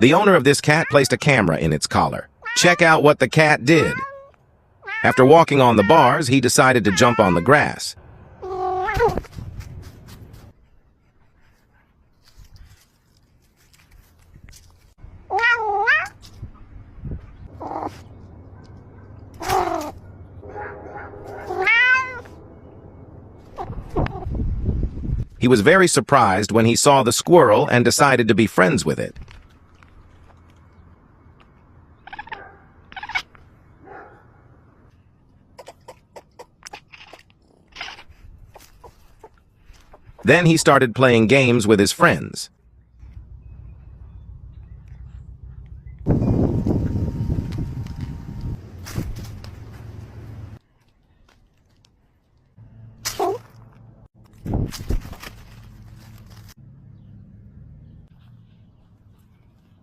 The owner of this cat placed a camera in its collar. Check out what the cat did. After walking on the bars, he decided to jump on the grass. He was very surprised when he saw the squirrel and decided to be friends with it. Then he started playing games with his friends.